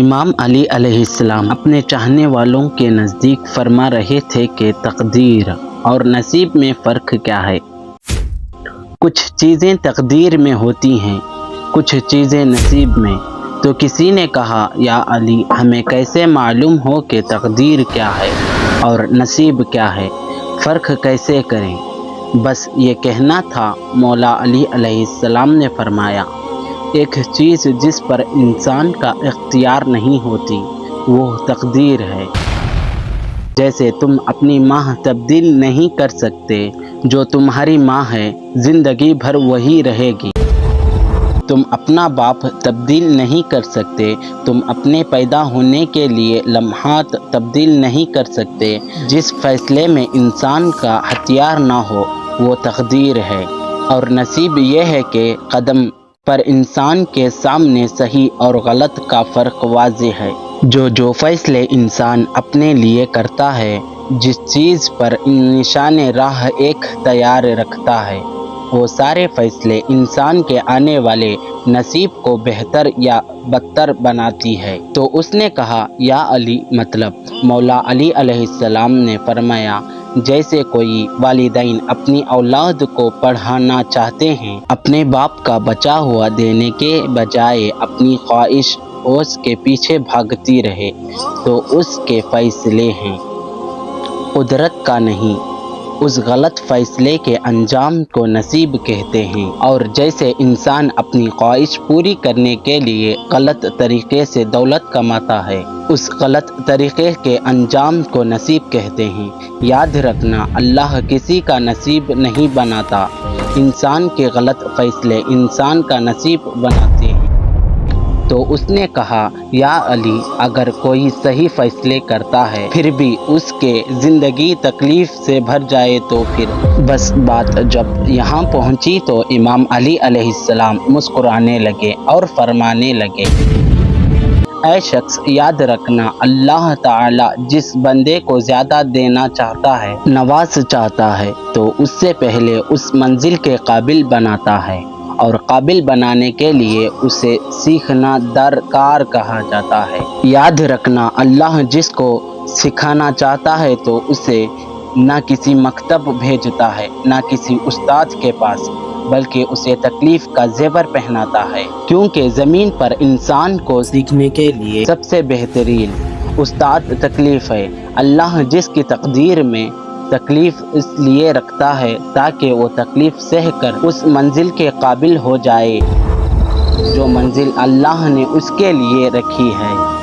امام علی علیہ السلام اپنے چاہنے والوں کے نزدیک فرما رہے تھے کہ تقدیر اور نصیب میں فرق کیا ہے۔ کچھ چیزیں تقدیر میں ہوتی ہیں، کچھ چیزیں نصیب میں۔ تو کسی نے کہا، یا علی، ہمیں کیسے معلوم ہو کہ تقدیر کیا ہے اور نصیب کیا ہے؟ فرق کیسے کریں؟ بس یہ کہنا تھا۔ مولا علی علیہ السلام نے فرمایا، ایک چیز جس پر انسان کا اختیار نہیں ہوتی وہ تقدیر ہے۔ جیسے تم اپنی ماں تبدیل نہیں کر سکتے، جو تمہاری ماں ہے زندگی بھر وہی رہے گی۔ تم اپنا باپ تبدیل نہیں کر سکتے، تم اپنے پیدا ہونے کے لیے لمحات تبدیل نہیں کر سکتے۔ جس فیصلے میں انسان کا اختیار نہ ہو وہ تقدیر ہے۔ اور نصیب یہ ہے کہ قدم پر انسان کے سامنے صحیح اور غلط کا فرق واضح ہے۔ جو فیصلے انسان اپنے لیے کرتا ہے، جس چیز پر نشان راہ ایک تیار رکھتا ہے، وہ سارے فیصلے انسان کے آنے والے نصیب کو بہتر یا بدتر بناتی ہے۔ تو اس نے کہا، یا علی، مطلب؟ مولا علی علیہ السلام نے فرمایا، جیسے کوئی والدین اپنی اولاد کو پڑھانا چاہتے ہیں، اپنے باپ کا بچا ہوا دینے کے بجائے اپنی خواہش اس کے پیچھے بھاگتی رہے، تو اس کے فیصلے ہیں، قدرت کا نہیں۔ اس غلط فیصلے کے انجام کو نصیب کہتے ہیں۔ اور جیسے انسان اپنی خواہش پوری کرنے کے لیے غلط طریقے سے دولت کماتا ہے، اس غلط طریقے کے انجام کو نصیب کہتے ہیں۔ یاد رکھنا، اللہ کسی کا نصیب نہیں بناتا، انسان کے غلط فیصلے انسان کا نصیب بناتے ہیں۔ تو اس نے کہا، یا علی، اگر کوئی صحیح فیصلے کرتا ہے پھر بھی اس کے زندگی تکلیف سے بھر جائے تو پھر؟ بس بات جب یہاں پہنچی تو امام علی علیہ السلام مسکرانے لگے اور فرمانے لگے، اے شخص، یاد رکھنا، اللہ تعالی جس بندے کو زیادہ دینا چاہتا ہے، نواز چاہتا ہے، تو اس سے پہلے اس منزل کے قابل بناتا ہے، اور قابل بنانے کے لیے اسے سیکھنا درکار کہا جاتا ہے۔ یاد رکھنا، اللہ جس کو سکھانا چاہتا ہے تو اسے نہ کسی مکتب بھیجتا ہے، نہ کسی استاد کے پاس، بلکہ اسے تکلیف کا زیور پہناتا ہے، کیونکہ زمین پر انسان کو سیکھنے کے لیے سب سے بہترین استاد تکلیف ہے۔ اللہ جس کی تقدیر میں تکلیف اس لیے رکھتا ہے تاکہ وہ تکلیف سہ کر اس منزل کے قابل ہو جائے جو منزل اللہ نے اس کے لیے رکھی ہے۔